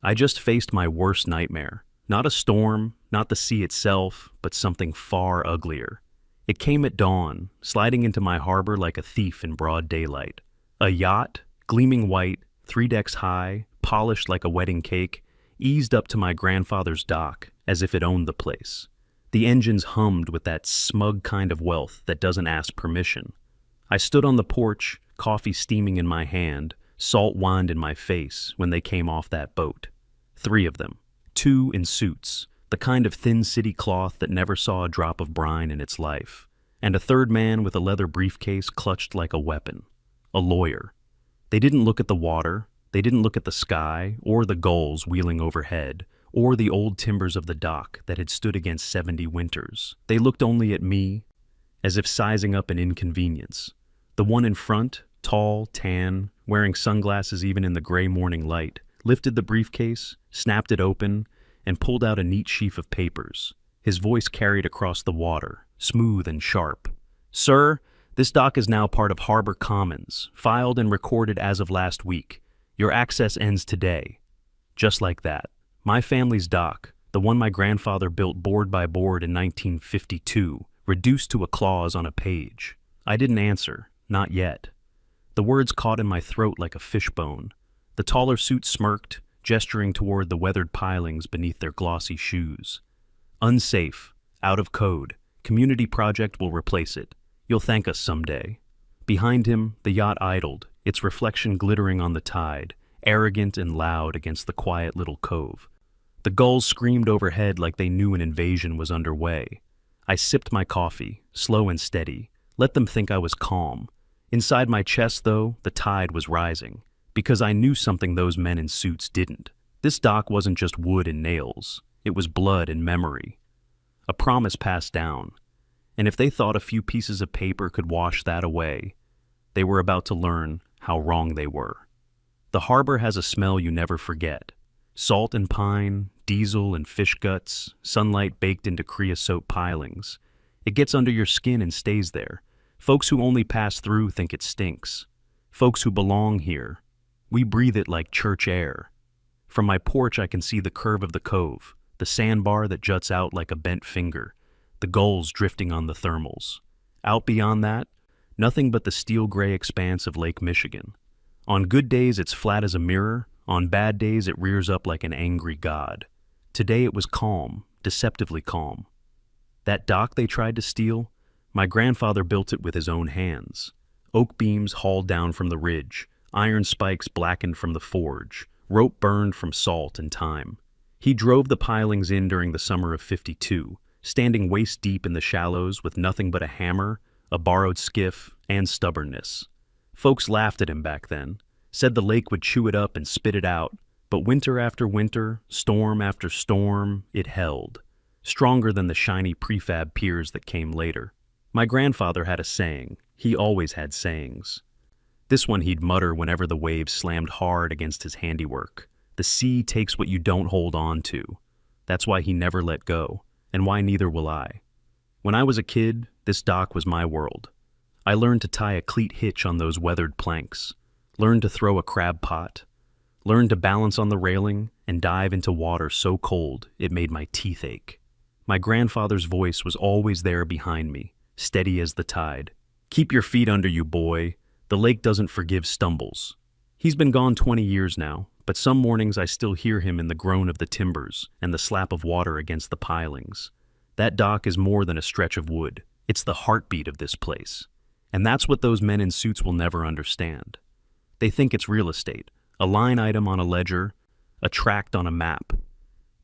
I just faced my worst nightmare. Not a storm, not the sea itself, but something far uglier. It came at dawn, sliding into my harbor like a thief in broad daylight. A yacht, gleaming white, 3 decks high, polished like a wedding cake, eased up to my grandfather's dock as if it owned the place. The engines hummed with that smug kind of wealth that doesn't ask permission. I stood on the porch, coffee steaming in my hand, salt wand in my face when they came off that boat. 3 of them, 2 in suits, the kind of thin city cloth that never saw a drop of brine in its life, and a 3rd man with a leather briefcase clutched like a weapon. A lawyer. They didn't look at the water, they didn't look at the sky, or the gulls wheeling overhead, or the old timbers of the dock that had stood against 70 winters. They looked only at me, as if sizing up an inconvenience. The one in front, tall, tan, wearing sunglasses even in the gray morning light, lifted the briefcase, snapped it open, and pulled out a neat sheaf of papers. His voice carried across the water, smooth and sharp. "Sir, this dock is now part of Harbor Commons, filed and recorded as of last week. Your access ends today." Just like that. My family's dock, the one my grandfather built board by board in 1952, reduced to a clause on a page. I didn't answer, not yet. The words caught in my throat like a fishbone. The taller suit smirked, gesturing toward the weathered pilings beneath their glossy shoes. "Unsafe, out of code. Community project will replace it. You'll thank us someday." Behind him, the yacht idled, its reflection glittering on the tide, arrogant and loud against the quiet little cove. The gulls screamed overhead like they knew an invasion was underway. I sipped my coffee, slow and steady, let them think I was calm. Inside my chest, though, the tide was rising, because I knew something those men in suits didn't. This dock wasn't just wood and nails, it was blood and memory. A promise passed down, and if they thought a few pieces of paper could wash that away, they were about to learn how wrong they were. The harbor has a smell you never forget. Salt and pine, diesel and fish guts, sunlight baked into creosote pilings. It gets under your skin and stays there. Folks who only pass through think it stinks. Folks who belong here, we breathe it like church air. From my porch I can see the curve of the cove, the sandbar that juts out like a bent finger, the gulls drifting on the thermals. Out beyond that, nothing but the steel-gray expanse of Lake Michigan. On good days it's flat as a mirror, on bad days it rears up like an angry god. Today it was calm, deceptively calm. That dock they tried to steal, my grandfather built it with his own hands. Oak beams hauled down from the ridge, iron spikes blackened from the forge, rope burned from salt and time. He drove the pilings in during the summer of '52, standing waist-deep in the shallows with nothing but a hammer, a borrowed skiff, and stubbornness. Folks laughed at him back then, said the lake would chew it up and spit it out, but winter after winter, storm after storm, it held, stronger than the shiny prefab piers that came later. My grandfather had a saying. He always had sayings. This one he'd mutter whenever the waves slammed hard against his handiwork. "The sea takes what you don't hold on to." That's why he never let go, and why neither will I. When I was a kid, this dock was my world. I learned to tie a cleat hitch on those weathered planks, learned to throw a crab pot, learned to balance on the railing and dive into water so cold it made my teeth ache. My grandfather's voice was always there behind me, steady as the tide. "Keep your feet under you, boy. The lake doesn't forgive stumbles." He's been gone 20 years now, but some mornings I still hear him in the groan of the timbers and the slap of water against the pilings. That dock is more than a stretch of wood. It's the heartbeat of this place. And that's what those men in suits will never understand. They think it's real estate, a line item on a ledger, a tract on a map.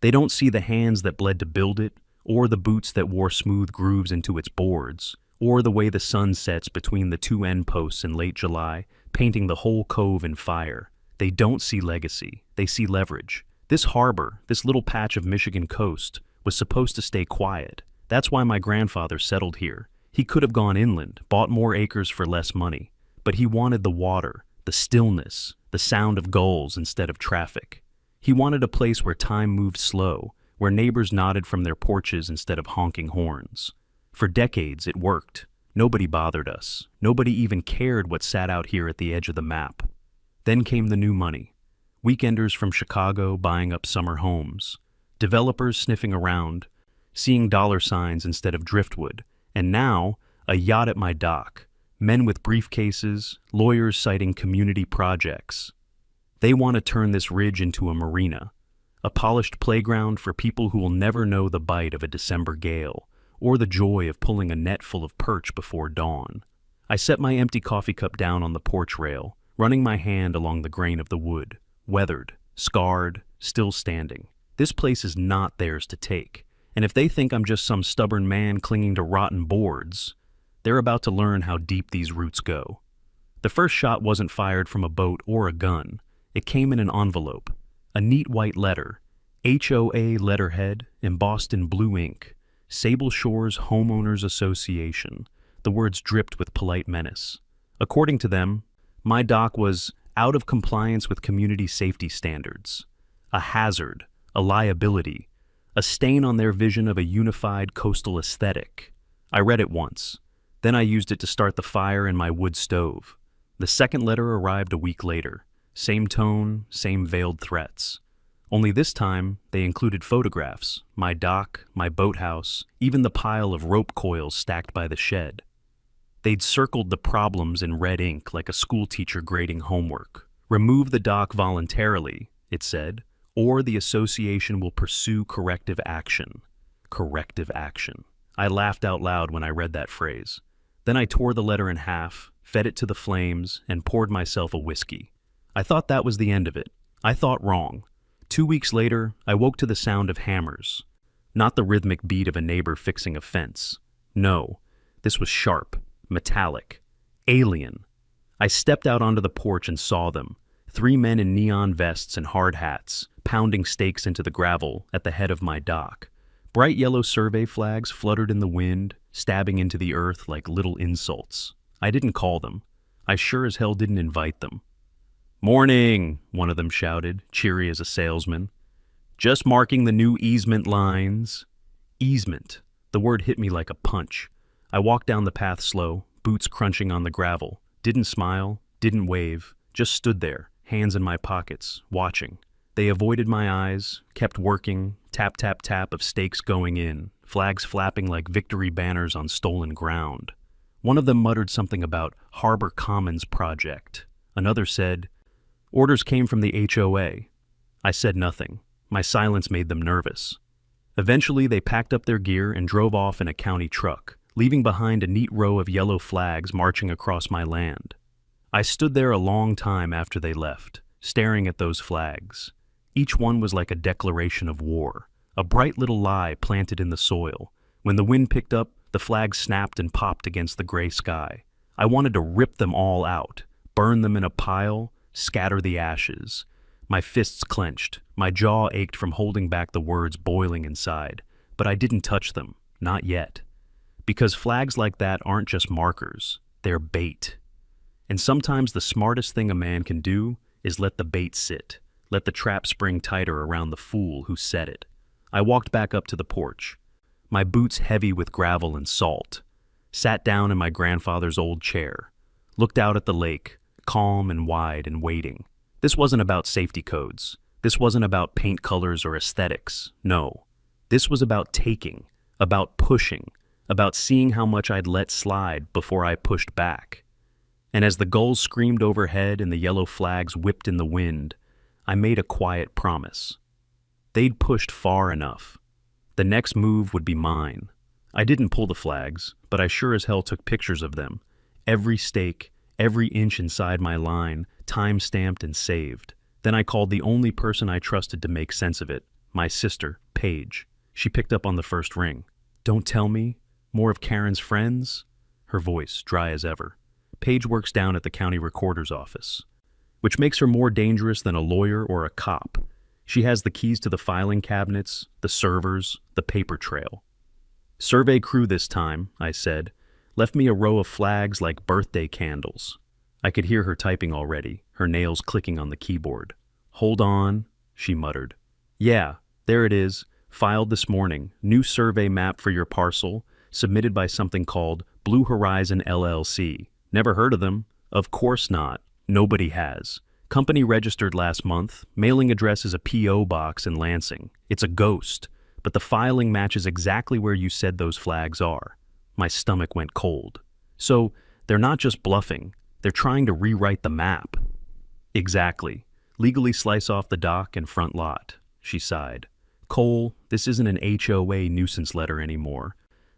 They don't see the hands that bled to build it, or the boots that wore smooth grooves into its boards, or the way the sun sets between the 2 end posts in late July, painting the whole cove in fire. They don't see legacy, they see leverage. This harbor, this little patch of Michigan coast, was supposed to stay quiet. That's why my grandfather settled here. He could have gone inland, bought more acres for less money, but he wanted the water, the stillness, the sound of gulls instead of traffic. He wanted a place where time moved slow, where neighbors nodded from their porches instead of honking horns. For decades, it worked. Nobody bothered us. Nobody even cared what sat out here at the edge of the map. Then came the new money. Weekenders from Chicago buying up summer homes. Developers sniffing around, seeing dollar signs instead of driftwood. And now, a yacht at my dock. Men with briefcases, lawyers citing community projects. They want to turn this ridge into a marina, a polished playground for people who will never know the bite of a December gale, or the joy of pulling a net full of perch before dawn. I set my empty coffee cup down on the porch rail, running my hand along the grain of the wood, weathered, scarred, still standing. This place is not theirs to take, and if they think I'm just some stubborn man clinging to rotten boards, they're about to learn how deep these roots go. The first shot wasn't fired from a boat or a gun. It came in an envelope, a neat white letter, HOA letterhead embossed in blue ink, Sable Shores Homeowners Association. The words dripped with polite menace. According to them, my dock was out of compliance with community safety standards, a hazard, a liability, a stain on their vision of a unified coastal aesthetic. I read it once. Then I used it to start the fire in my wood stove. The second letter arrived a week later. Same tone, same veiled threats. Only this time, they included photographs, my dock, my boathouse, even the pile of rope coils stacked by the shed. They'd circled the problems in red ink like a schoolteacher grading homework. Remove the dock voluntarily, it said, or the association will pursue corrective action. Corrective action. I laughed out loud when I read that phrase. Then I tore the letter in half, fed it to the flames, and poured myself a whiskey. I thought that was the end of it. I thought wrong. 2 weeks later, I woke to the sound of hammers. Not the rhythmic beat of a neighbor fixing a fence. No, this was sharp, metallic, alien. I stepped out onto the porch and saw them, 3 men in neon vests and hard hats, pounding stakes into the gravel at the head of my dock. Bright yellow survey flags fluttered in the wind, stabbing into the earth like little insults. I didn't call them. I sure as hell didn't invite them. "Morning," one of them shouted, cheery as a salesman. "Just marking the new easement lines." Easement. The word hit me like a punch. I walked down the path slow, boots crunching on the gravel. Didn't smile, didn't wave, just stood there, hands in my pockets, watching. They avoided my eyes, kept working, tap, tap, tap of stakes going in, flags flapping like victory banners on stolen ground. One of them muttered something about Harbor Commons project. Another said, "Orders came from the HOA." I said nothing. My silence made them nervous. Eventually, they packed up their gear and drove off in a county truck, leaving behind a neat row of yellow flags marching across my land. I stood there a long time after they left, staring at those flags. Each one was like a declaration of war, a bright little lie planted in the soil. When the wind picked up, the flags snapped and popped against the gray sky. I wanted to rip them all out, burn them in a pile, scatter the ashes. My fists clenched, my jaw ached from holding back the words boiling inside, but I didn't touch them, not yet. Because flags like that aren't just markers, they're bait. And sometimes the smartest thing a man can do is let the bait sit, let the trap spring tighter around the fool who set it. I walked back up to the porch, my boots heavy with gravel and salt, sat down in my grandfather's old chair, looked out at the lake, calm and wide and waiting. This wasn't about safety codes. This wasn't about paint colors or aesthetics. No. This was about taking, about pushing, about seeing how much I'd let slide before I pushed back. And as the gulls screamed overhead and the yellow flags whipped in the wind, I made a quiet promise. They'd pushed far enough. The next move would be mine. I didn't pull the flags, but I sure as hell took pictures of them. Every stake, every inch inside my line, time-stamped and saved. Then I called the only person I trusted to make sense of it, my sister, Paige. She picked up on the first ring. "Don't tell me? More of Karen's friends?" Her voice dry as ever. Paige works down at the county recorder's office, which makes her more dangerous than a lawyer or a cop. She has the keys to the filing cabinets, the servers, the paper trail. "Survey crew this time," I said. Left me a row of flags like birthday candles. I could hear her typing already, her nails clicking on the keyboard. "Hold on," she muttered. "Yeah, there it is. Filed this morning. New survey map for your parcel, submitted by something called Blue Horizon LLC. Never heard of them? Of course not. Nobody has. Company registered last month. Mailing address is a P.O. box in Lansing. It's a ghost, but the filing matches exactly where you said those flags are. My stomach went cold. So, they're not just bluffing. They're trying to rewrite the map. Exactly. Legally slice off the dock and front lot. She sighed. Cole, this isn't an HOA nuisance letter anymore.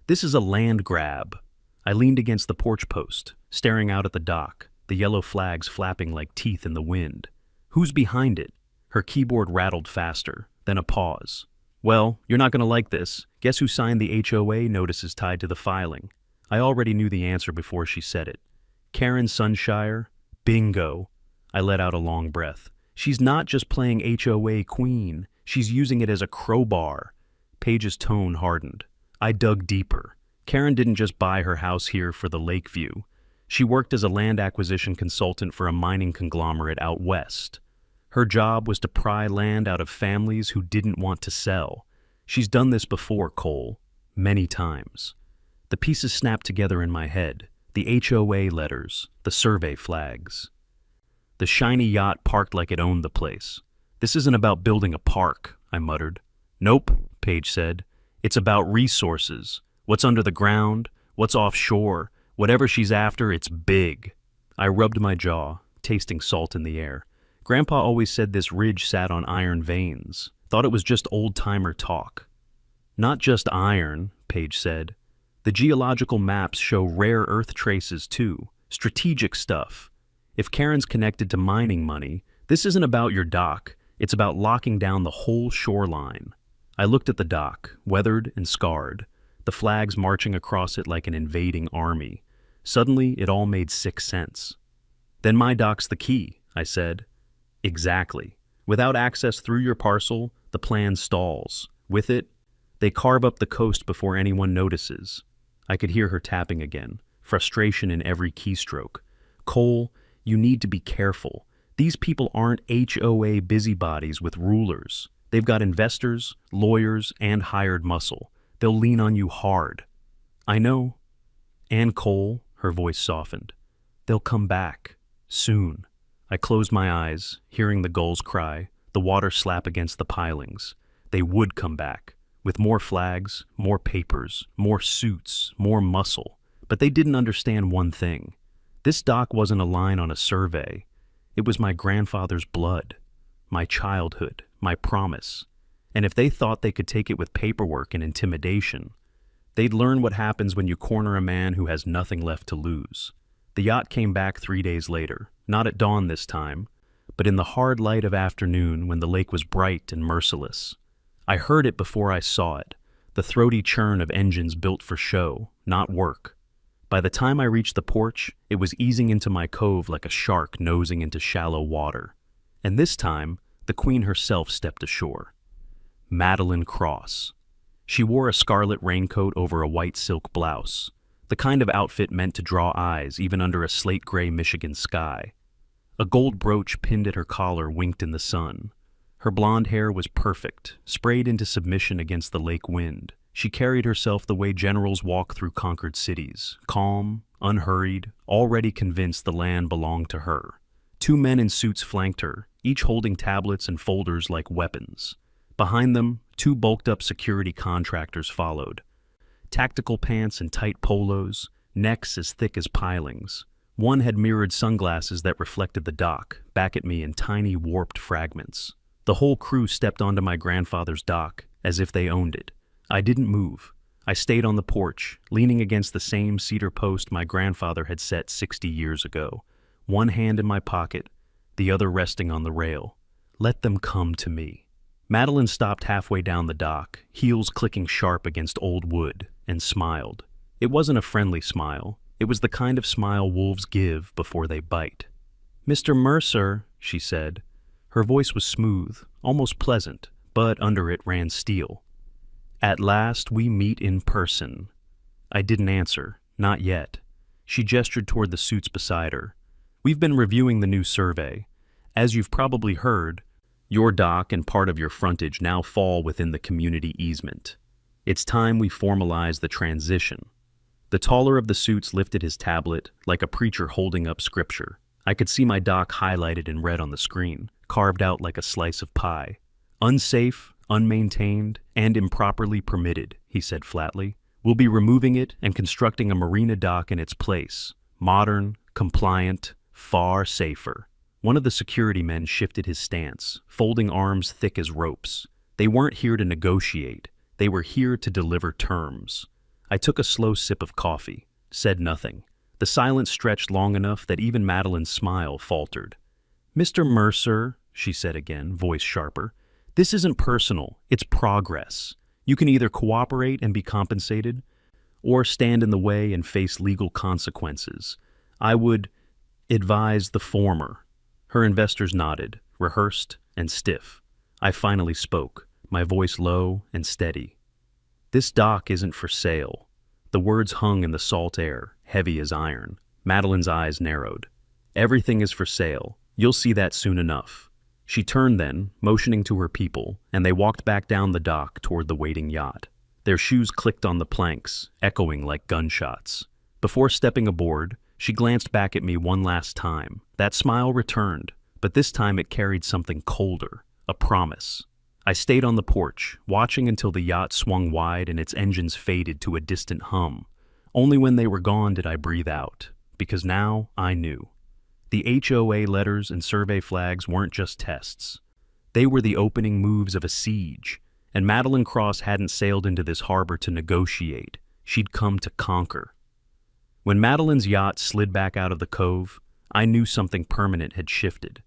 This is a land grab. I leaned against the porch post, staring out at the dock, the yellow flags flapping like teeth in the wind. Who's behind it? Her keyboard rattled faster, then a pause. Well, you're not going to like this. Guess who signed the HOA notices tied to the filing? I already knew the answer before she said it. Karen Sunshire? Bingo. I let out a long breath. She's not just playing HOA queen. She's using it as a crowbar. Paige's tone hardened. I dug deeper. Karen didn't just buy her house here for the lake view. She worked as a land acquisition consultant for a mining conglomerate out west. Her job was to pry land out of families who didn't want to sell. She's done this before, Cole. Many times. The pieces snapped together in my head. The HOA letters, the survey flags. The shiny yacht parked like it owned the place. This isn't about building a park, I muttered. Nope, Paige said. It's about resources. What's under the ground, what's offshore, whatever she's after, it's big. I rubbed my jaw, tasting salt in the air. Grandpa always said this ridge sat on iron veins. Thought it was just old-timer talk. Not just iron, Paige said. The geological maps show rare earth traces too. Strategic stuff. If Karen's connected to mining money, this isn't about your dock. It's about locking down the whole shoreline. I looked at the dock, weathered and scarred, the flags marching across it like an invading army. Suddenly, it all made sick sense. Then my dock's the key, I said. Exactly. Without access through your parcel, the plan stalls. With it, they carve up the coast before anyone notices. I could hear her tapping again, frustration in every keystroke. Cole, you need to be careful. These people aren't HOA busybodies with rulers. They've got investors, lawyers, and hired muscle. They'll lean on you hard. I know. And Cole, her voice softened. They'll come back. Soon. I closed my eyes, hearing the gulls cry, the water slap against the pilings. They would come back. With more flags, more papers, more suits, more muscle. But they didn't understand one thing. This dock wasn't a line on a survey. It was my grandfather's blood, my childhood, my promise. And if they thought they could take it with paperwork and intimidation, they'd learn what happens when you corner a man who has nothing left to lose. The yacht came back 3 days later, not at dawn this time, but in the hard light of afternoon when the lake was bright and merciless. I heard it before I saw it, the throaty churn of engines built for show, not work. By the time I reached the porch, it was easing into my cove like a shark nosing into shallow water. And this time, the queen herself stepped ashore. Madeline Cross. She wore a scarlet raincoat over a white silk blouse, the kind of outfit meant to draw eyes even under a slate-gray Michigan sky. A gold brooch pinned at her collar winked in the sun. Her blonde hair was perfect, sprayed into submission against the lake wind. She carried herself the way generals walk through conquered cities, calm, unhurried, already convinced the land belonged to her. 2 men in suits flanked her, each holding tablets and folders like weapons. Behind them, 2 bulked-up security contractors followed. Tactical pants and tight polos, necks as thick as pilings. One had mirrored sunglasses that reflected the dock, back at me in tiny warped fragments. The whole crew stepped onto my grandfather's dock, as if they owned it. I didn't move. I stayed on the porch, leaning against the same cedar post my grandfather had set 60 years ago, one hand in my pocket, the other resting on the rail. Let them come to me. Madeline stopped halfway down the dock, heels clicking sharp against old wood, and smiled. It wasn't a friendly smile. It was the kind of smile wolves give before they bite. "Mr. Mercer," she said. Her voice was smooth, almost pleasant, but under it ran steel. "At last we meet in person." I didn't answer, not yet. She gestured toward the suits beside her. "We've been reviewing the new survey. As you've probably heard, your dock and part of your frontage now fall within the community easement. It's time we formalize the transition." The taller of the suits lifted his tablet like a preacher holding up scripture. I could see my dock highlighted in red on the screen, carved out like a slice of pie. Unsafe, unmaintained, and improperly permitted, he said flatly. We'll be removing it and constructing a marina dock in its place. Modern, compliant, far safer. One of the security men shifted his stance, folding arms thick as ropes. They weren't here to negotiate. They were here to deliver terms. I took a slow sip of coffee, said nothing. The silence stretched long enough that even Madeline's smile faltered. "Mr. Mercer," she said again, voice sharper, "this isn't personal, it's progress. You can either cooperate and be compensated, or stand in the way and face legal consequences. I would advise the former." Her investors nodded, rehearsed and stiff. I finally spoke, my voice low and steady. "This dock isn't for sale." The words hung in the salt air, heavy as iron. Madeline's eyes narrowed. "Everything is for sale. You'll see that soon enough." She turned then, motioning to her people, and they walked back down the dock toward the waiting yacht. Their shoes clicked on the planks, echoing like gunshots. Before stepping aboard, she glanced back at me one last time. That smile returned, but this time it carried something colder, a promise. I stayed on the porch, watching until the yacht swung wide and its engines faded to a distant hum. Only when they were gone did I breathe out, because now I knew. The HOA letters and survey flags weren't just tests. They were the opening moves of a siege, and Madeline Cross hadn't sailed into this harbor to negotiate. She'd come to conquer. When Madeline's yacht slid back out of the cove, I knew something permanent had shifted.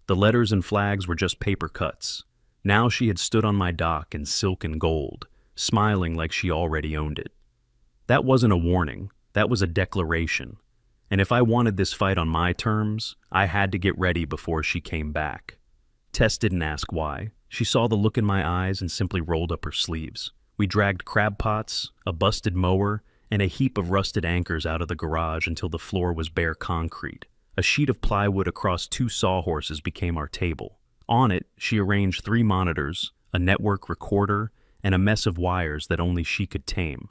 The letters and flags were just paper cuts. Now she had stood on my dock in silk and gold, smiling like she already owned it. That wasn't a warning, that was a declaration. And if I wanted this fight on my terms, I had to get ready before she came back. Tess didn't ask why. She saw the look in my eyes and simply rolled up her sleeves. We dragged crab pots, a busted mower, and a heap of rusted anchors out of the garage until the floor was bare concrete. A sheet of plywood across 2 sawhorses became our table. On it, she arranged 3 monitors, a network recorder, and a mess of wires that only she could tame.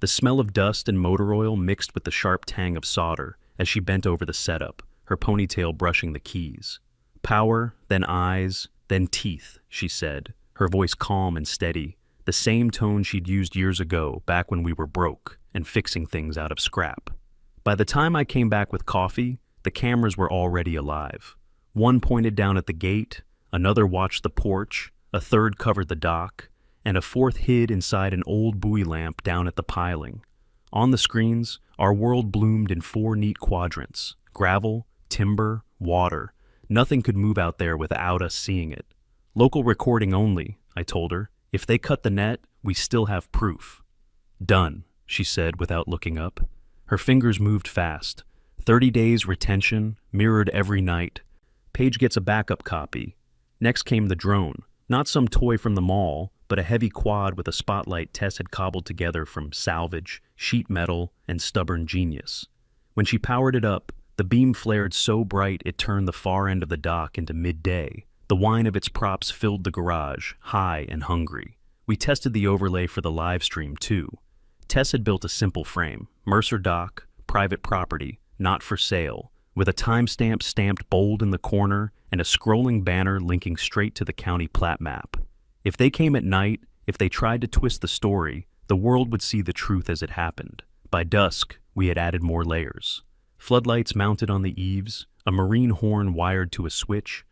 The smell of dust and motor oil mixed with the sharp tang of solder as she bent over the setup, her ponytail brushing the keys. "Power, then eyes, then teeth," she said, her voice calm and steady, the same tone she'd used years ago, back when we were broke and fixing things out of scrap. By the time I came back with coffee, the cameras were already alive. One pointed down at the gate, another watched the porch, a third covered the dock, and a fourth hid inside an old buoy lamp down at the piling. On the screens, our world bloomed in 4 neat quadrants: gravel, timber, water. Nothing could move out there without us seeing it. "Local recording only," I told her. "If they cut the net, we still have proof." "Done," she said without looking up. Her fingers moved fast. 30 days retention, mirrored every night. Paige gets a backup copy. Next came the drone. Not some toy from the mall, but a heavy quad with a spotlight Tess had cobbled together from salvage, sheet metal, and stubborn genius. When she powered it up, the beam flared so bright it turned the far end of the dock into midday. The whine of its props filled the garage, high and hungry. We tested the overlay for the live stream, too. Tess had built a simple frame: Mercer Dock, private property, not for sale, with a timestamp stamped bold in the corner and a scrolling banner linking straight to the county plat map. If they came at night, if they tried to twist the story, the world would see the truth as it happened. By dusk, we had added more layers. Floodlights mounted on the eaves, a marine horn wired to a switch,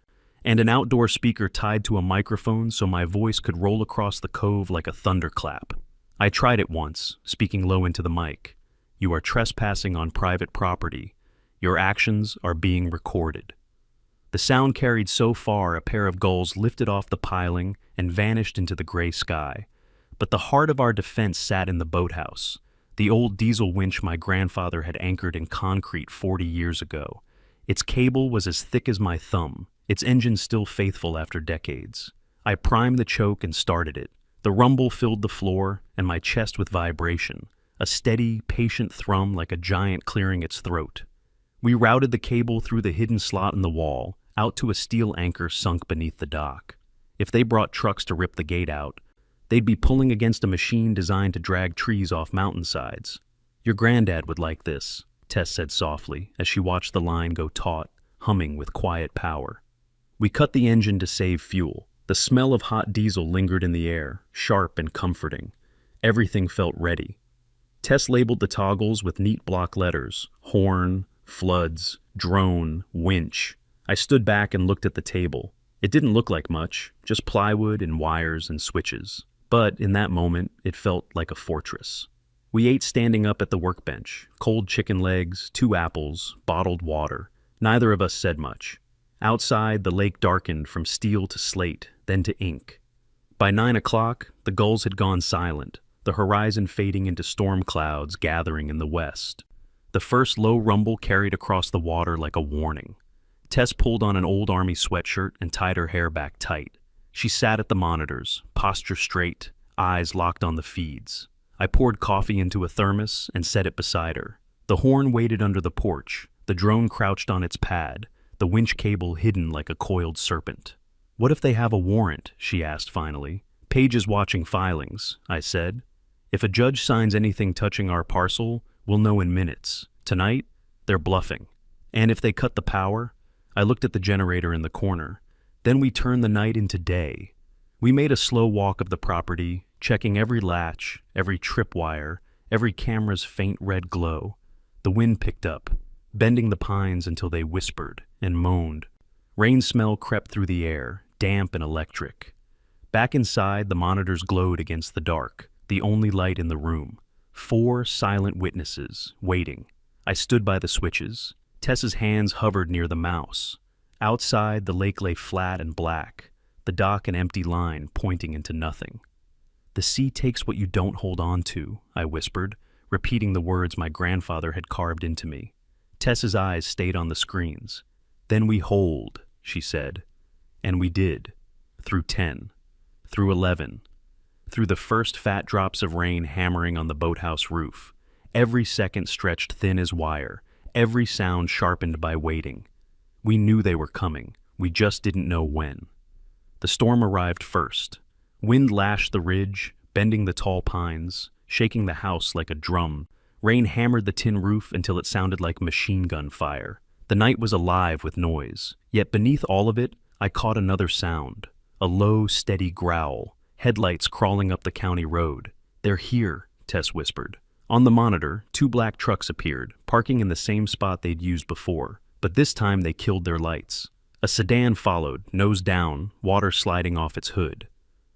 and an outdoor speaker tied to a microphone so my voice could roll across the cove like a thunderclap. I tried it once, speaking low into the mic. "You are trespassing on private property. Your actions are being recorded." The sound carried so far a pair of gulls lifted off the piling and vanished into the gray sky. But the heart of our defense sat in the boathouse, the old diesel winch my grandfather had anchored in concrete 40 years ago. Its cable was as thick as my thumb, its engine still faithful after decades. I primed the choke and started it. The rumble filled the floor and my chest with vibration, a steady, patient thrum like a giant clearing its throat. We routed the cable through the hidden slot in the wall, out to a steel anchor sunk beneath the dock. If they brought trucks to rip the gate out, they'd be pulling against a machine designed to drag trees off mountainsides. "Your granddad would like this," Tess said softly as she watched the line go taut, humming with quiet power. We cut the engine to save fuel. The smell of hot diesel lingered in the air, sharp and comforting. Everything felt ready. Tess labeled the toggles with neat block letters: horn, floods, drone, winch. I stood back and looked at the table. It didn't look like much, just plywood and wires and switches. But in that moment, it felt like a fortress. We ate standing up at the workbench: cold chicken legs, 2 apples, bottled water. Neither of us said much. Outside, the lake darkened from steel to slate, then to ink. By 9 o'clock, the gulls had gone silent, the horizon fading into storm clouds gathering in the west. The first low rumble carried across the water like a warning. Tess pulled on an old army sweatshirt and tied her hair back tight. She sat at the monitors, posture straight, eyes locked on the feeds. I poured coffee into a thermos and set it beside her. The horn waited under the porch, the drone crouched on its pad, the winch cable hidden like a coiled serpent. "What if they have a warrant?" she asked finally. "Paige is watching filings," I said. "If a judge signs anything touching our parcel, we'll know in minutes. Tonight, they're bluffing. And if they cut the power..." I looked at the generator in the corner. "Then we turn the night into day." We made a slow walk of the property, checking every latch, every tripwire, every camera's faint red glow. The wind picked up, bending the pines until they whispered and moaned. Rain smell crept through the air, damp and electric. Back inside, the monitors glowed against the dark, the only light in the room. 4 silent witnesses, waiting. I stood by the switches. Tess's hands hovered near the mouse. Outside, the lake lay flat and black, the dock an empty line pointing into nothing. "The sea takes what you don't hold on to," I whispered, repeating the words my grandfather had carved into me. Tess's eyes stayed on the screens. "Then we hold," she said. And we did. Through 10. Through 11. Through the first fat drops of rain hammering on the boathouse roof. Every second stretched thin as wire, every sound sharpened by waiting. We knew they were coming. We just didn't know when. The storm arrived first. Wind lashed the ridge, bending the tall pines, shaking the house like a drum. Rain hammered the tin roof until it sounded like machine gun fire. The night was alive with noise. Yet beneath all of it, I caught another sound. A low, steady growl. Headlights crawling up the county road. "They're here," Tess whispered. On the monitor, 2 black trucks appeared, parking in the same spot they'd used before. But this time they killed their lights. A sedan followed, nose down, water sliding off its hood.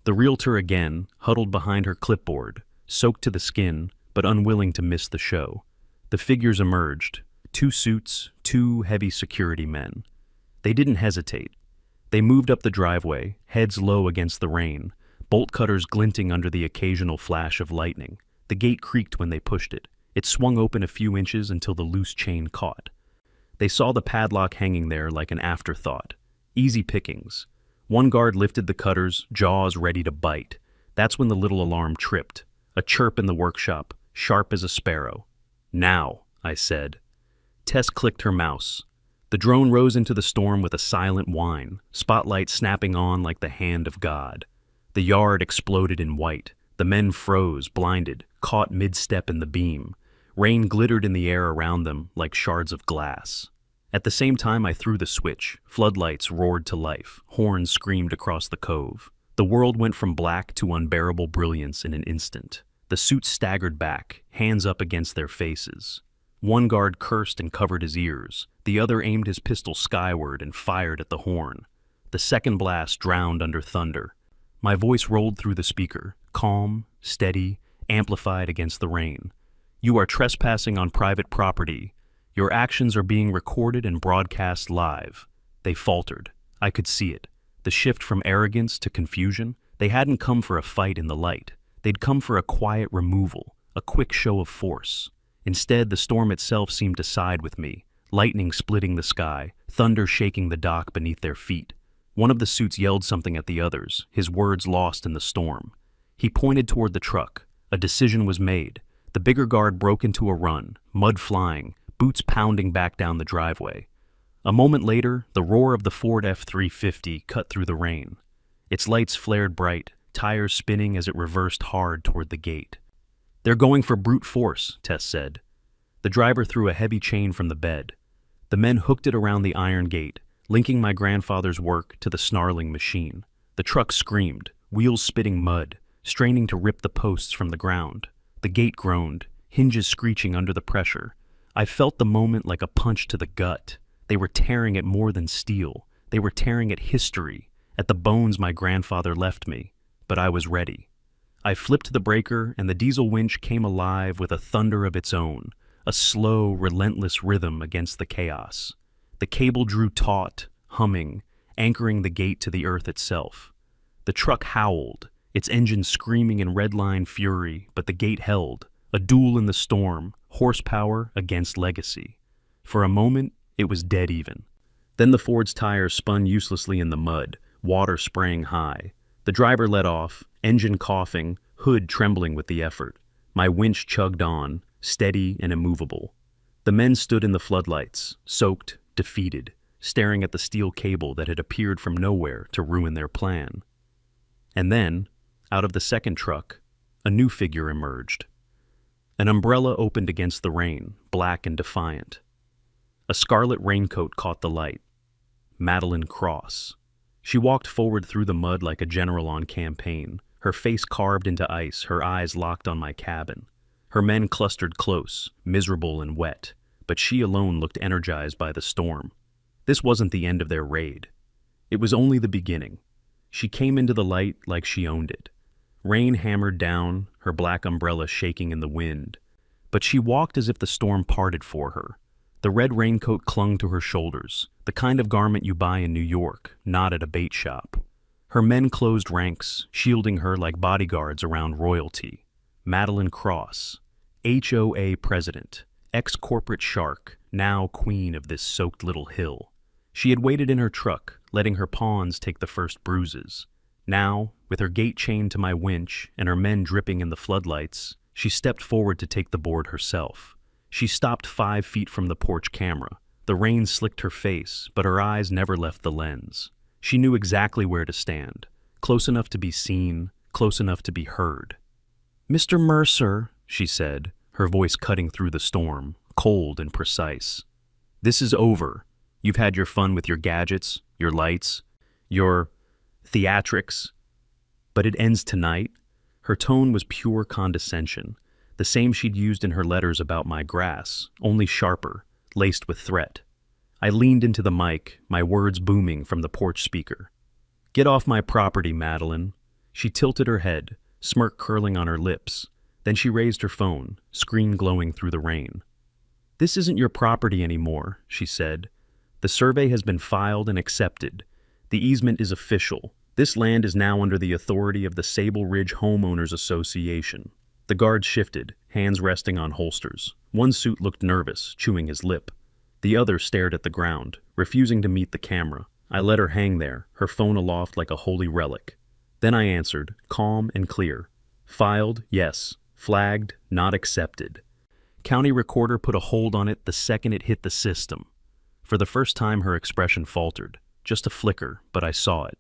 The Realtor again, huddled behind her clipboard, soaked to the skin, but unwilling to miss the show. The figures emerged. 2 suits, 2 heavy security men. They didn't hesitate. They moved up the driveway, heads low against the rain, bolt cutters glinting under the occasional flash of lightning. The gate creaked when they pushed it. It swung open a few inches until the loose chain caught. They saw the padlock hanging there like an afterthought. Easy pickings. One guard lifted the cutters, jaws ready to bite. That's when the little alarm tripped. A chirp in the workshop, sharp as a sparrow. "Now," I said. Tess clicked her mouse. The drone rose into the storm with a silent whine, spotlight snapping on like the hand of God. The yard exploded in white. The men froze, blinded, caught mid-step in the beam. Rain glittered in the air around them like shards of glass. At the same time I threw the switch. Floodlights roared to life. Horns screamed across the cove. The world went from black to unbearable brilliance in an instant. The suits staggered back, hands up against their faces. One guard cursed and covered his ears. The other aimed his pistol skyward and fired at the horn. The second blast drowned under thunder. My voice rolled through the speaker, calm, steady, amplified against the rain. "You are trespassing on private property. Your actions are being recorded and broadcast live." They faltered. I could see it. The shift from arrogance to confusion. They hadn't come for a fight in the light. They'd come for a quiet removal, a quick show of force. Instead, the storm itself seemed to side with me, lightning splitting the sky, thunder shaking the dock beneath their feet. One of the suits yelled something at the others, his words lost in the storm. He pointed toward the truck. A decision was made. The bigger guard broke into a run, mud flying, boots pounding back down the driveway. A moment later, the roar of the Ford F-350 cut through the rain. Its lights flared bright, tires spinning as it reversed hard toward the gate. "They're going for brute force," Tess said. The driver threw a heavy chain from the bed. The men hooked it around the iron gate, linking my grandfather's work to the snarling machine. The truck screamed, wheels spitting mud, straining to rip the posts from the ground. The gate groaned, hinges screeching under the pressure. I felt the moment like a punch to the gut. They were tearing at more than steel. They were tearing at history, at the bones my grandfather left me. But I was ready. I flipped the breaker, and the diesel winch came alive with a thunder of its own, a slow, relentless rhythm against the chaos. The cable drew taut, humming, anchoring the gate to the earth itself. The truck howled, its engine screaming in redline fury, but the gate held, a duel in the storm, horsepower against legacy. For a moment, it was dead even. Then the Ford's tires spun uselessly in the mud, water spraying high. The driver let off, engine coughing, hood trembling with the effort. My winch chugged on, steady and immovable. The men stood in the floodlights, soaked, defeated, staring at the steel cable that had appeared from nowhere to ruin their plan. And then, out of the second truck, a new figure emerged. An umbrella opened against the rain, black and defiant. A scarlet raincoat caught the light. Madeline Cross. She walked forward through the mud like a general on campaign, her face carved into ice, her eyes locked on my cabin. Her men clustered close, miserable and wet, but she alone looked energized by the storm. This wasn't the end of their raid. It was only the beginning. She came into the light like she owned it. Rain hammered down, her black umbrella shaking in the wind. But she walked as if the storm parted for her. The red raincoat clung to her shoulders, the kind of garment you buy in New York, not at a bait shop. Her men closed ranks, shielding her like bodyguards around royalty. Madeline Cross, HOA president, ex-corporate shark, now queen of this soaked little hill. She had waited in her truck, letting her pawns take the first bruises. Now, with her gate chained to my winch and her men dripping in the floodlights, she stepped forward to take the board herself. She stopped 5 feet from the porch camera. The rain slicked her face, but her eyes never left the lens. She knew exactly where to stand, close enough to be seen, close enough to be heard. "Mr. Mercer," she said, her voice cutting through the storm, cold and precise. "This is over. You've had your fun with your gadgets, your lights, your theatrics. But it ends tonight." Her tone was pure condescension, the same she'd used in her letters about my grass, only sharper, laced with threat. I leaned into the mic, my words booming from the porch speaker. "Get off my property, Madeline." She tilted her head, smirk curling on her lips. Then she raised her phone, screen glowing through the rain. "This isn't your property anymore," she said. "The survey has been filed and accepted. The easement is official. This land is now under the authority of the Sable Ridge Homeowners Association." The guards shifted, hands resting on holsters. One suit looked nervous, chewing his lip. The other stared at the ground, refusing to meet the camera. I let her hang there, her phone aloft like a holy relic. Then I answered, calm and clear. "Filed, yes. Flagged, not accepted." County recorder put a hold on it the second it hit the system. For the first time her expression faltered. Just a flicker, but I saw it.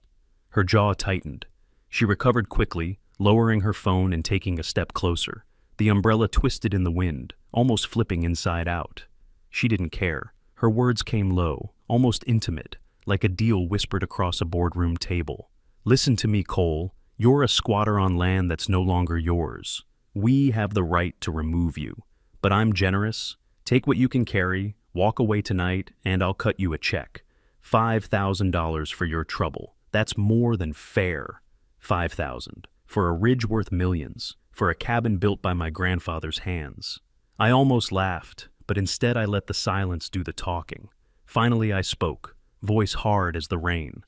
Her jaw tightened. She recovered quickly, lowering her phone and taking a step closer. The umbrella twisted in the wind, almost flipping inside out. She didn't care. Her words came low, almost intimate, like a deal whispered across a boardroom table. "Listen to me, Cole. You're a squatter on land that's no longer yours. We have the right to remove you. But I'm generous. Take what you can carry, walk away tonight, and I'll cut you a check. $5,000 for your trouble. That's more than fair. $5,000. For a ridge worth millions. For a cabin built by my grandfather's hands." I almost laughed, but instead I let the silence do the talking. Finally I spoke, voice hard as the rain.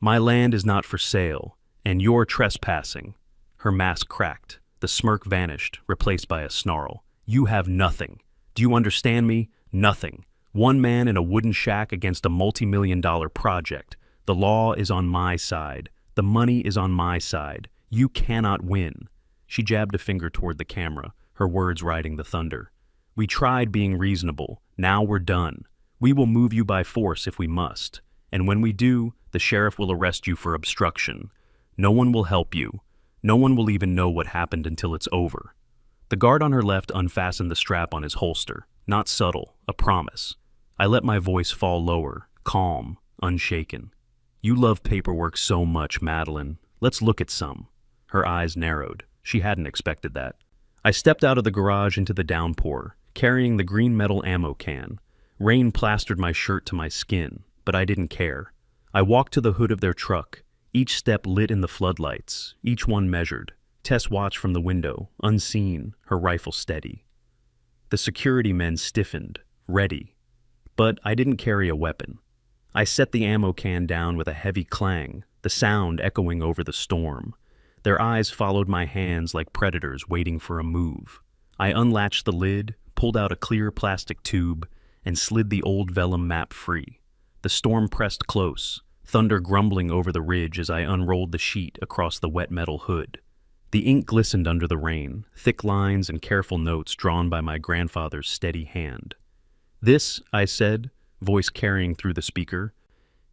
"My land is not for sale, and you're trespassing." Her mask cracked. The smirk vanished, replaced by a snarl. "You have nothing. Do you understand me? Nothing. One man in a wooden shack against a multi-million-dollar project. The law is on my side. The money is on my side. You cannot win." She jabbed a finger toward the camera, her words riding the thunder. "We tried being reasonable. Now we're done. We will move you by force if we must. And when we do, the sheriff will arrest you for obstruction. No one will help you. No one will even know what happened until it's over." The guard on her left unfastened the strap on his holster. Not subtle, a promise. I let my voice fall lower, calm, unshaken. "You love paperwork so much, Madeline. Let's look at some." Her eyes narrowed. She hadn't expected that. I stepped out of the garage into the downpour, carrying the green metal ammo can. Rain plastered my shirt to my skin, but I didn't care. I walked to the hood of their truck, each step lit in the floodlights, each one measured. Tess watched from the window, unseen, her rifle steady. The security men stiffened, ready. But I didn't carry a weapon. I set the ammo can down with a heavy clang, the sound echoing over the storm. Their eyes followed my hands like predators waiting for a move. I unlatched the lid, pulled out a clear plastic tube, and slid the old vellum map free. The storm pressed close, thunder grumbling over the ridge as I unrolled the sheet across the wet metal hood. The ink glistened under the rain, thick lines and careful notes drawn by my grandfather's steady hand. "This," I said, voice carrying through the speaker,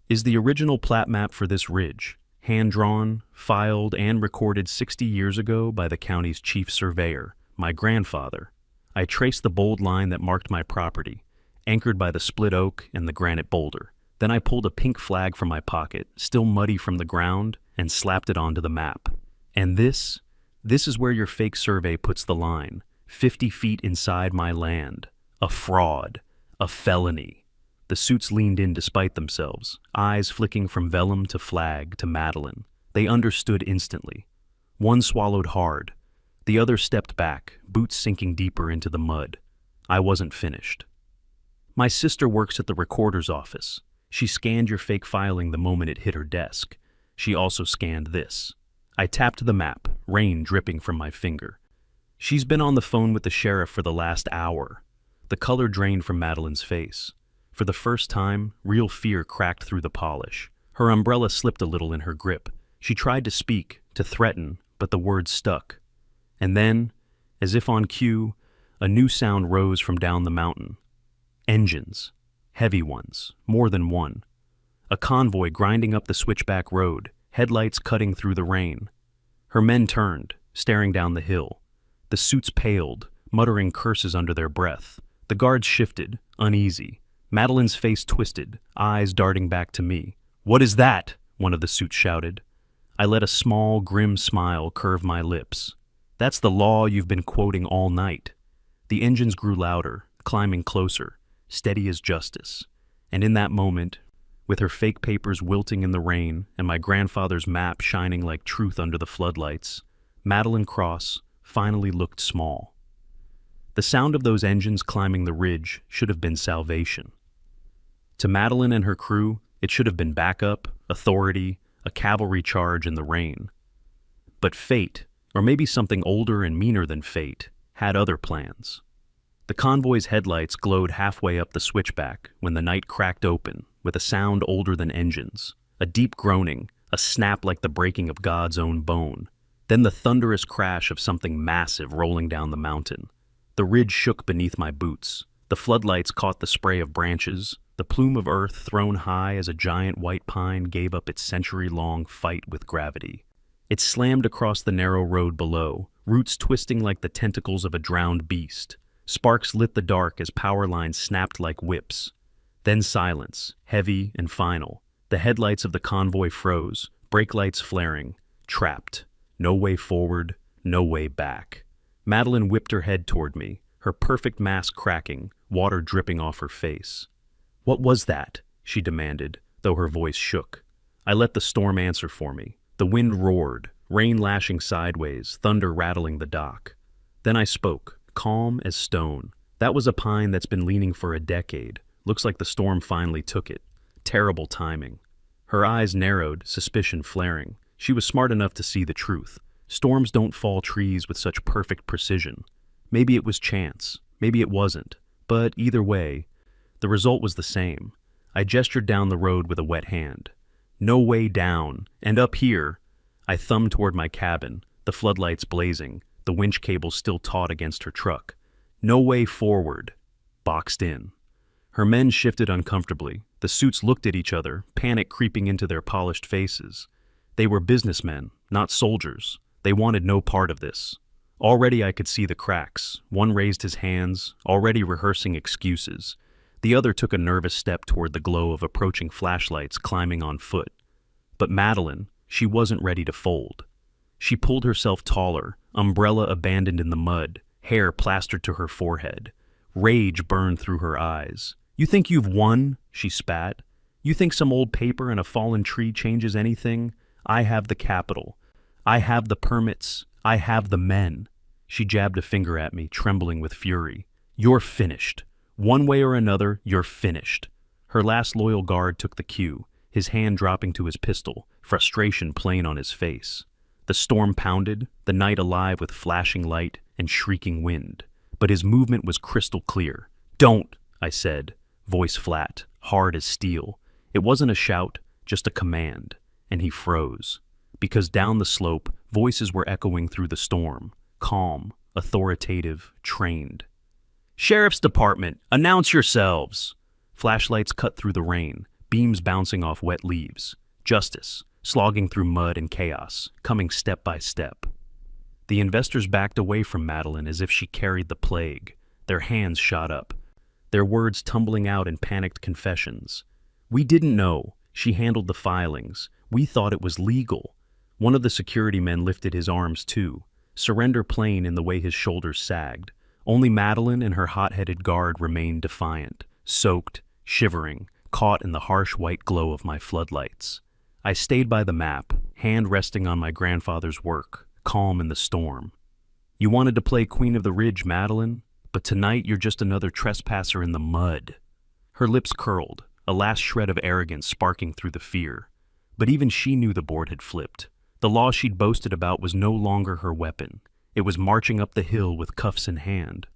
"is the original plat map for this ridge, hand-drawn, filed, and recorded 60 years ago by the county's chief surveyor, my grandfather." I traced the bold line that marked my property, anchored by the split oak and the granite boulder. Then I pulled a pink flag from my pocket, still muddy from the ground, and slapped it onto the map. "And this is where your fake survey puts the line, 50 feet inside my land. A fraud. A felony." The suits leaned in despite themselves, eyes flicking from vellum to flag to Madeline. They understood instantly. One swallowed hard. The other stepped back, boots sinking deeper into the mud. I wasn't finished. "My sister works at the recorder's office. She scanned your fake filing the moment it hit her desk. She also scanned this." I tapped the map, rain dripping from my finger. "She's been on the phone with the sheriff for the last hour." The color drained from Madeline's face. For the first time, real fear cracked through the polish. Her umbrella slipped a little in her grip. She tried to speak, to threaten, but the words stuck. And then, as if on cue, a new sound rose from down the mountain. Engines. Heavy ones, more than one. A convoy grinding up the switchback road, headlights cutting through the rain. Her men turned, staring down the hill. The suits paled, muttering curses under their breath. The guards shifted, uneasy. Madeline's face twisted, eyes darting back to me. "What is that?" one of the suits shouted. I let a small, grim smile curve my lips. "That's the law you've been quoting all night." The engines grew louder, climbing closer, steady as justice. And in that moment, with her fake papers wilting in the rain and my grandfather's map shining like truth under the floodlights, Madeline Cross finally looked small. The sound of those engines climbing the ridge should have been salvation. To Madeline and her crew, it should have been backup, authority, a cavalry charge in the rain. But fate, or maybe something older and meaner than fate, had other plans. The convoy's headlights glowed halfway up the switchback when the night cracked open with a sound older than engines, a deep groaning, a snap like the breaking of God's own bone, then the thunderous crash of something massive rolling down the mountain. The ridge shook beneath my boots. The floodlights caught the spray of branches, the plume of earth thrown high as a giant white pine gave up its century-long fight with gravity. It slammed across the narrow road below, roots twisting like the tentacles of a drowned beast. Sparks lit the dark as power lines snapped like whips. Then silence, heavy and final. The headlights of the convoy froze, brake lights flaring. Trapped. No way forward, no way back. Madeline whipped her head toward me, her perfect mask cracking, water dripping off her face. "What was that?" she demanded, though her voice shook. I let the storm answer for me. The wind roared, rain lashing sideways, thunder rattling the dock. Then I spoke, calm as stone. "That was a pine that's been leaning for a decade. Looks like the storm finally took it. Terrible timing." Her eyes narrowed, suspicion flaring. She was smart enough to see the truth. Storms don't fall trees with such perfect precision. Maybe it was chance, maybe it wasn't. But either way, the result was the same. I gestured down the road with a wet hand. "No way down, and up here." I thumbed toward my cabin, the floodlights blazing, the winch cable still taut against her truck. "No way forward." Boxed in. Her men shifted uncomfortably. The suits looked at each other, panic creeping into their polished faces. They were businessmen, not soldiers. They wanted no part of this. Already I could see the cracks. One raised his hands, already rehearsing excuses. The other took a nervous step toward the glow of approaching flashlights climbing on foot. But Madeline, she wasn't ready to fold. She pulled herself taller, umbrella abandoned in the mud, hair plastered to her forehead. Rage burned through her eyes. "You think you've won?" she spat. "You think some old paper and a fallen tree changes anything? I have the capital. I have the permits. I have the men." She jabbed a finger at me, trembling with fury. "You're finished. One way or another, you're finished." Her last loyal guard took the cue, his hand dropping to his pistol, frustration plain on his face. The storm pounded, the night alive with flashing light and shrieking wind. But his movement was crystal clear. "Don't," I said, voice flat, hard as steel. It wasn't a shout, just a command, and he froze. Because down the slope, voices were echoing through the storm, calm, authoritative, trained. "Sheriff's Department, announce yourselves!" Flashlights cut through the rain, beams bouncing off wet leaves. Justice, slogging through mud and chaos, coming step by step. The investors backed away from Madeline as if she carried the plague. Their hands shot up, their words tumbling out in panicked confessions. "We didn't know. She handled the filings. We thought it was legal." One of the security men lifted his arms too, surrender plain in the way his shoulders sagged. Only Madeline and her hot-headed guard remained defiant, soaked, shivering, caught in the harsh white glow of my floodlights. I stayed by the map, hand resting on my grandfather's work, calm in the storm. "You wanted to play Queen of the Ridge, Madeline, but tonight you're just another trespasser in the mud." Her lips curled, a last shred of arrogance sparking through the fear. But even she knew the board had flipped. The law she'd boasted about was no longer her weapon. It was marching up the hill with cuffs in hand.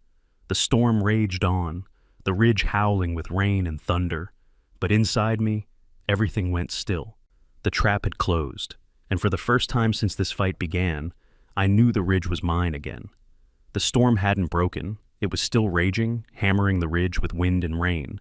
The storm raged on, the ridge howling with rain and thunder. But inside me, everything went still. The trap had closed, and for the first time since this fight began, I knew the ridge was mine again. The storm hadn't broken. It was still raging, hammering the ridge with wind and rain.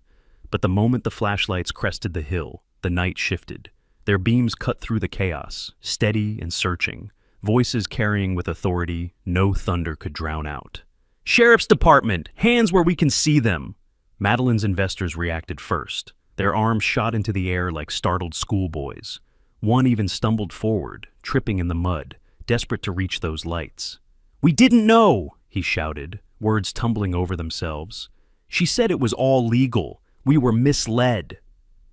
But the moment the flashlights crested the hill, the night shifted. Their beams cut through the chaos, steady and searching, voices carrying with authority no thunder could drown out. "Sheriff's Department, hands where we can see them!" Madeline's investors reacted first. Their arms shot into the air like startled schoolboys. One even stumbled forward, tripping in the mud, desperate to reach those lights. "We didn't know!" he shouted, words tumbling over themselves. "She said it was all legal. We were misled."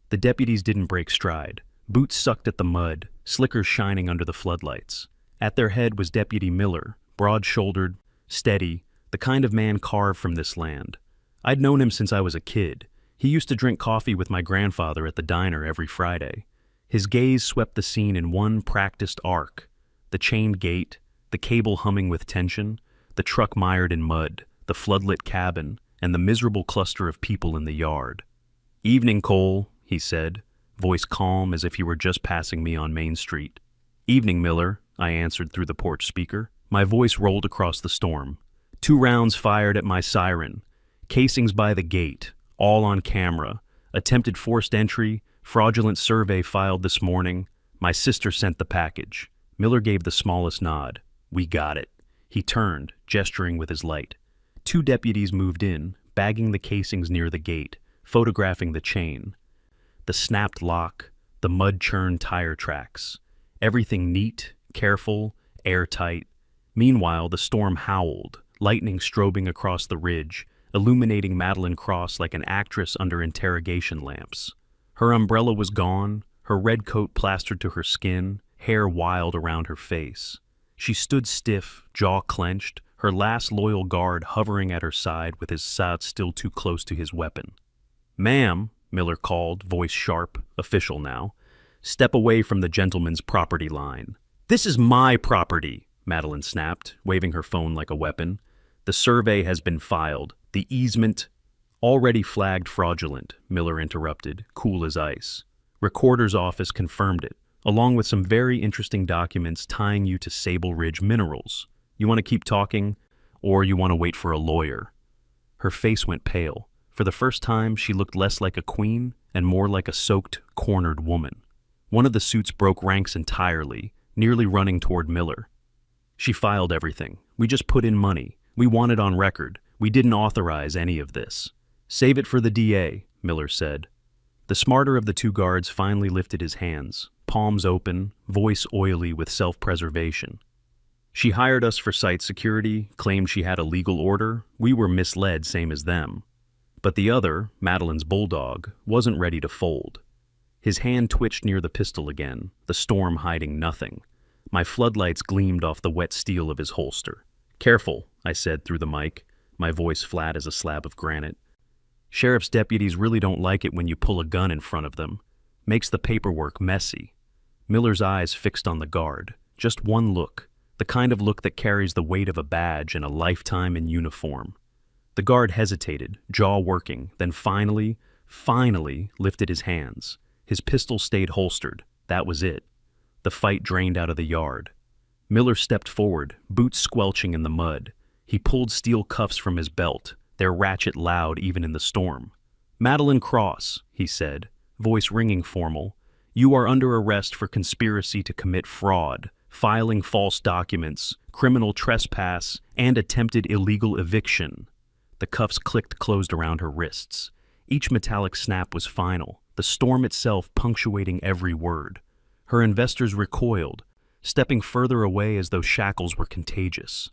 The deputies didn't break stride. Boots sucked at the mud, slickers shining under the floodlights. At their head was Deputy Miller, broad-shouldered, steady, the kind of man carved from this land. I'd known him since I was a kid. He used to drink coffee with my grandfather at the diner every Friday. His gaze swept the scene in one practiced arc. The chained gate, the cable humming with tension, the truck mired in mud, the floodlit cabin, and the miserable cluster of people in the yard. "Evening, Cole," he said, voice calm as if he were just passing me on Main Street. "Evening, Miller," I answered through the porch speaker. My voice rolled across the storm. 2 rounds fired at my siren. Casings by the gate, all on camera. Attempted forced entry, fraudulent survey filed this morning. My sister sent the package. Miller gave the smallest nod. "We got it." He turned, gesturing with his light. 2 deputies moved in, bagging the casings near the gate, photographing the chain. The snapped lock, the mud-churned tire tracks. Everything neat, careful, airtight. Meanwhile, the storm howled, lightning strobing across the ridge, illuminating Madeline Cross like an actress under interrogation lamps. Her umbrella was gone, her red coat plastered to her skin, hair wild around her face. She stood stiff, jaw clenched, her last loyal guard hovering at her side with his side still too close to his weapon. "Ma'am," Miller called, voice sharp, official now, "step away from the gentleman's property line." "This is my property," Madeline snapped, waving her phone like a weapon. "The survey has been filed. The easement—" "Already flagged fraudulent," Miller interrupted, cool as ice. "Recorder's office confirmed it, along with some very interesting documents tying you to Sable Ridge Minerals. You want to keep talking, or you want to wait for a lawyer?" Her face went pale. For the first time, she looked less like a queen and more like a soaked, cornered woman. One of the suits broke ranks entirely, nearly running toward Miller. "She filed everything. We just put in money. We want it on record. We didn't authorize any of this." "Save it for the DA," Miller said. The smarter of the two guards finally lifted his hands, palms open, voice oily with self-preservation. She hired us for site security, claimed she had a legal order. We were misled, same as them. But the other, Madeline's bulldog, wasn't ready to fold. His hand twitched near the pistol again, the storm hiding nothing. My floodlights gleamed off the wet steel of his holster. "Careful," I said through the mic, my voice flat as a slab of granite. "Sheriff's deputies really don't like it when you pull a gun in front of them. Makes the paperwork messy." Miller's eyes fixed on the guard. Just one look, the kind of look that carries the weight of a badge and a lifetime in uniform. The guard hesitated, jaw working, then finally lifted his hands. His pistol stayed holstered. That was it. The fight drained out of the yard. Miller stepped forward, boots squelching in the mud. He pulled steel cuffs from his belt, their ratchet loud even in the storm. "Madeline Cross," he said, voice ringing formal, "you are under arrest for conspiracy to commit fraud, filing false documents, criminal trespass, and attempted illegal eviction." The cuffs clicked closed around her wrists. Each metallic snap was final, the storm itself punctuating every word. Her investors recoiled, stepping further away as though shackles were contagious.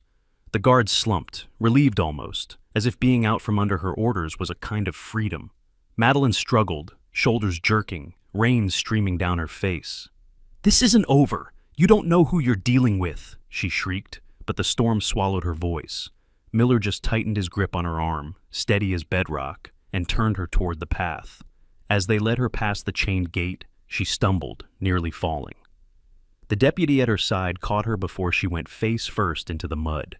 The guard slumped, relieved almost, as if being out from under her orders was a kind of freedom. Madeline struggled, shoulders jerking, rain streaming down her face. "This isn't over. You don't know who you're dealing with," she shrieked, but the storm swallowed her voice. Miller just tightened his grip on her arm, steady as bedrock, and turned her toward the path. As they led her past the chained gate, she stumbled, nearly falling. The deputy at her side caught her before she went face first into the mud.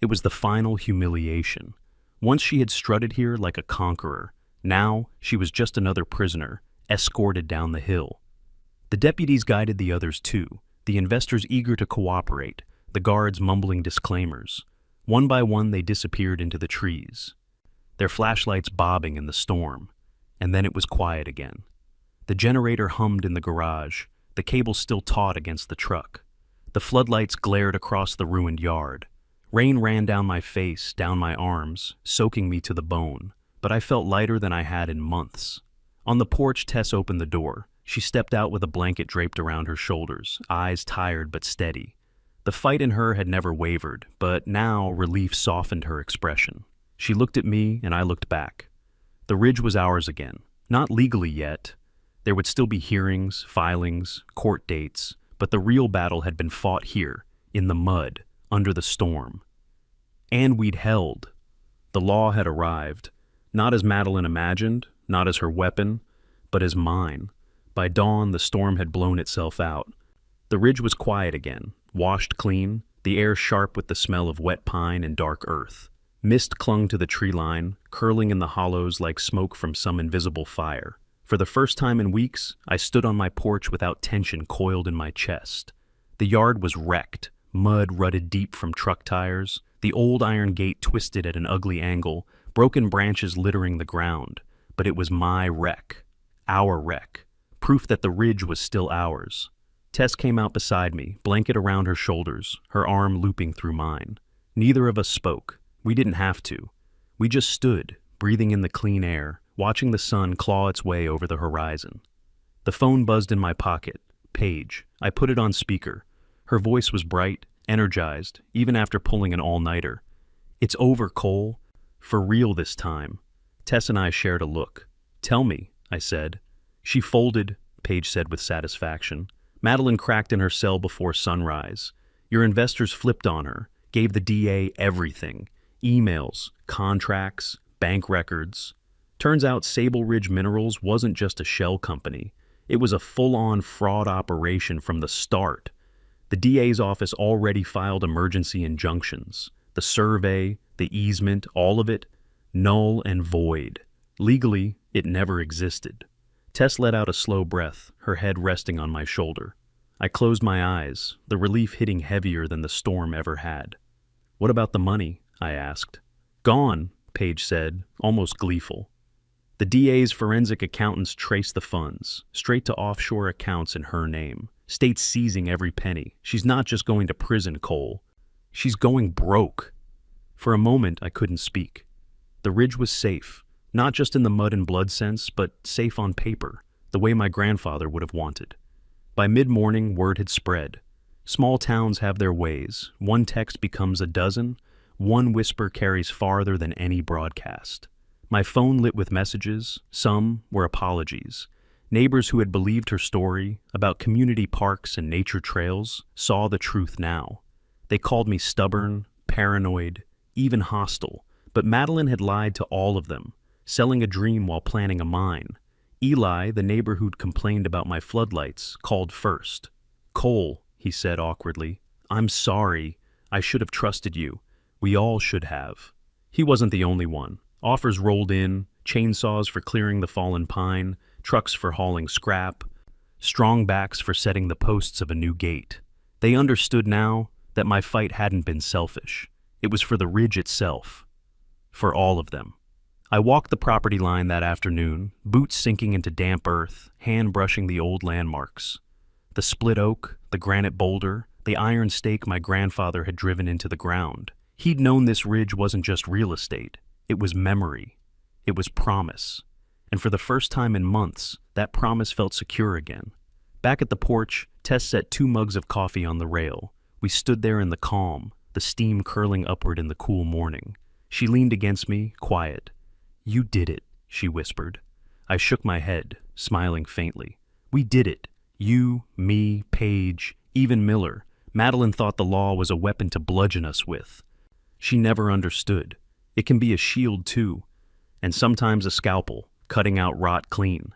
It was the final humiliation. Once she had strutted here like a conqueror. Now she was just another prisoner, escorted down the hill. The deputies guided the others too, the investors eager to cooperate, the guards mumbling disclaimers. One by one they disappeared into the trees, their flashlights bobbing in the storm. And then it was quiet again. The generator hummed in the garage, the cable still taut against the truck. The floodlights glared across the ruined yard. Rain ran down my face, down my arms, soaking me to the bone, but I felt lighter than I had in months. On the porch, Tess opened the door. She stepped out with a blanket draped around her shoulders, eyes tired but steady. The fight in her had never wavered, but now relief softened her expression. She looked at me, and I looked back. The ridge was ours again. Not legally yet. There would still be hearings, filings, court dates, but the real battle had been fought here, in the mud, under the storm. And we'd held. The law had arrived, not as Madeline imagined, not as her weapon, but as mine. By dawn, the storm had blown itself out. The ridge was quiet again, washed clean, the air sharp with the smell of wet pine and dark earth. Mist clung to the tree line, curling in the hollows like smoke from some invisible fire. For the first time in weeks, I stood on my porch without tension coiled in my chest. The yard was wrecked, mud rutted deep from truck tires, the old iron gate twisted at an ugly angle, broken branches littering the ground. But it was my wreck, our wreck, proof that the ridge was still ours. Tess came out beside me, blanket around her shoulders, her arm looping through mine. Neither of us spoke. We didn't have to. We just stood, breathing in the clean air, watching the sun claw its way over the horizon. The phone buzzed in my pocket. Paige. I put it on speaker. Her voice was bright, energized, even after pulling an all-nighter. "It's over, Cole. For real this time." Tess and I shared a look. "Tell me," I said. "She folded," Paige said with satisfaction. "Madeline cracked in her cell before sunrise. Your investors flipped on her, gave the DA everything. Emails, contracts, bank records. Turns out Sable Ridge Minerals wasn't just a shell company. It was a full-on fraud operation from the start. The DA's office already filed emergency injunctions. The survey, the easement, all of it, null and void. Legally, it never existed." Tess let out a slow breath, her head resting on my shoulder. I closed my eyes, the relief hitting heavier than the storm ever had. "What about the money?" I asked. "Gone," Paige said, almost gleeful. The DA's forensic accountants traced the funds, straight to offshore accounts in her name. State's seizing every penny. She's not just going to prison, Cole. She's going broke. For a moment, I couldn't speak. The ridge was safe. Not just in the mud and blood sense, but safe on paper, the way my grandfather would have wanted. By mid-morning, word had spread. Small towns have their ways. One text becomes a dozen. One whisper carries farther than any broadcast. My phone lit with messages. Some were apologies. Neighbors who had believed her story about community parks and nature trails saw the truth now. They called me stubborn, paranoid, even hostile, but Madeline had lied to all of them, selling a dream while planning a mine. Eli, the neighbor who'd complained about my floodlights, called first. "Cole," he said awkwardly, "I'm sorry. I should have trusted you. We all should have." He wasn't the only one. Offers rolled in, chainsaws for clearing the fallen pine, trucks for hauling scrap, strong backs for setting the posts of a new gate. They understood now that my fight hadn't been selfish. It was for the ridge itself. For all of them. I walked the property line that afternoon, boots sinking into damp earth, hand brushing the old landmarks. The split oak, the granite boulder, the iron stake my grandfather had driven into the ground. He'd known this ridge wasn't just real estate. It was memory. It was promise. And for the first time in months, that promise felt secure again. Back at the porch, Tess set 2 mugs of coffee on the rail. We stood there in the calm, the steam curling upward in the cool morning. She leaned against me, quiet. "You did it," she whispered. I shook my head, smiling faintly. "We did it. You, me, Paige, even Miller. Madeline thought the law was a weapon to bludgeon us with. She never understood. It can be a shield too, and sometimes a scalpel, cutting out rot clean."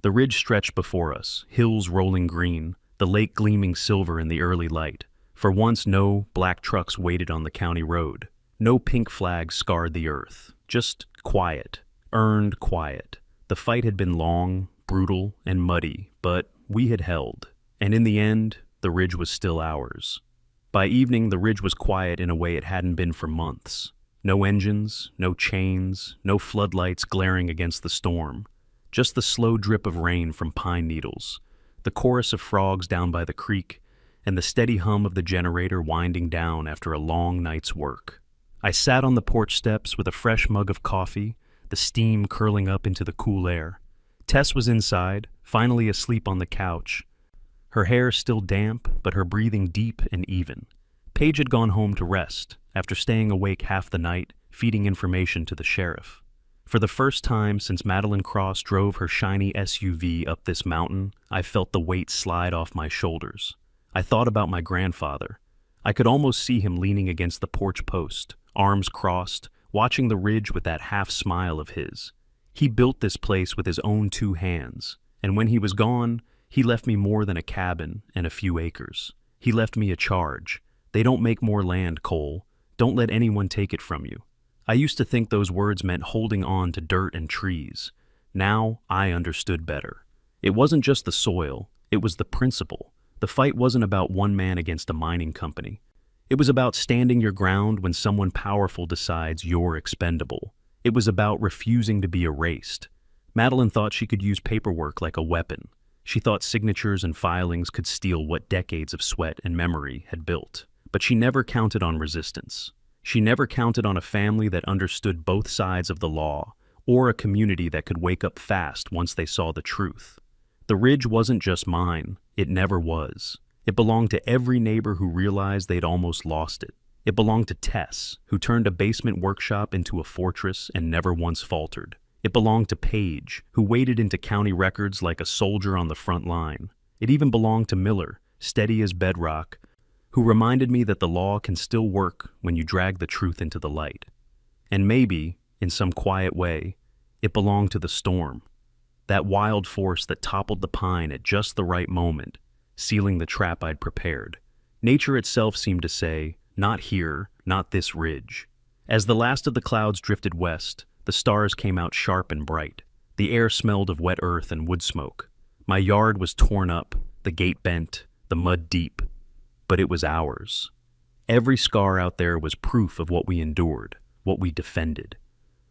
The ridge stretched before us, hills rolling green, the lake gleaming silver in the early light. For once, no black trucks waited on the county road. No pink flags scarred the earth. Just quiet, earned quiet. The fight had been long, brutal, and muddy, but we had held. And in the end, the ridge was still ours. By evening, the ridge was quiet in a way it hadn't been for months. No engines, no chains, no floodlights glaring against the storm. Just the slow drip of rain from pine needles, the chorus of frogs down by the creek, and the steady hum of the generator winding down after a long night's work. I sat on the porch steps with a fresh mug of coffee, the steam curling up into the cool air. Tess was inside, finally asleep on the couch. Her hair still damp, but her breathing deep and even. Paige had gone home to rest, after staying awake half the night, feeding information to the sheriff. For the first time since Madeline Cross drove her shiny SUV up this mountain, I felt the weight slide off my shoulders. I thought about my grandfather. I could almost see him leaning against the porch post, arms crossed, watching the ridge with that half-smile of his. He built this place with his own 2 hands, and when he was gone, he left me more than a cabin and a few acres. He left me a charge. They don't make more land, Cole. Don't let anyone take it from you. I used to think those words meant holding on to dirt and trees. Now I understood better. It wasn't just the soil, it was the principle. The fight wasn't about one man against a mining company. It was about standing your ground when someone powerful decides you're expendable. It was about refusing to be erased. Madeline thought she could use paperwork like a weapon. She thought signatures and filings could steal what decades of sweat and memory had built. But she never counted on resistance. She never counted on a family that understood both sides of the law, or a community that could wake up fast once they saw the truth. The ridge wasn't just mine. It never was. It belonged to every neighbor who realized they'd almost lost it. It belonged to Tess, who turned a basement workshop into a fortress and never once faltered. It belonged to Paige, who waded into county records like a soldier on the front line. It even belonged to Miller, steady as bedrock, who reminded me that the law can still work when you drag the truth into the light. And maybe, in some quiet way, it belonged to the storm, that wild force that toppled the pine at just the right moment, sealing the trap I'd prepared. Nature itself seemed to say, not here, not this ridge. As the last of the clouds drifted west, the stars came out sharp and bright. The air smelled of wet earth and wood smoke. My yard was torn up, the gate bent, the mud deep. But it was ours. Every scar out there was proof of what we endured, what we defended.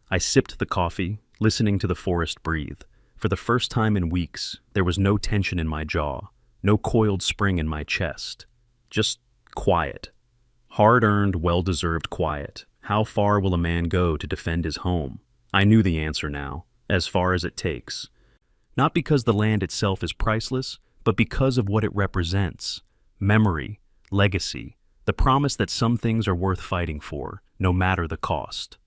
I sipped the coffee, listening to the forest breathe. For the first time in weeks, there was no tension in my jaw, no coiled spring in my chest. Just quiet. Hard-earned, well-deserved quiet. How far will a man go to defend his home? I knew the answer now, as far as it takes. Not because the land itself is priceless, but because of what it represents. Memory, legacy, the promise that some things are worth fighting for, no matter the cost.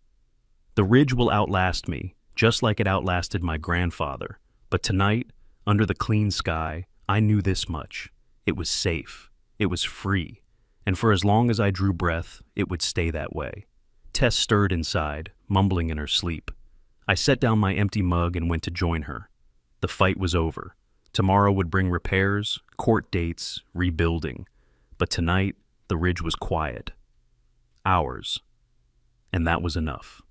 The ridge will outlast me, just like it outlasted my grandfather. But tonight, under the clean sky, I knew this much. It was safe. It was free. And for as long as I drew breath, it would stay that way. Tess stirred inside, mumbling in her sleep. I set down my empty mug and went to join her. The fight was over. Tomorrow would bring repairs, court dates, rebuilding. But tonight, the ridge was quiet. Ours. And that was enough.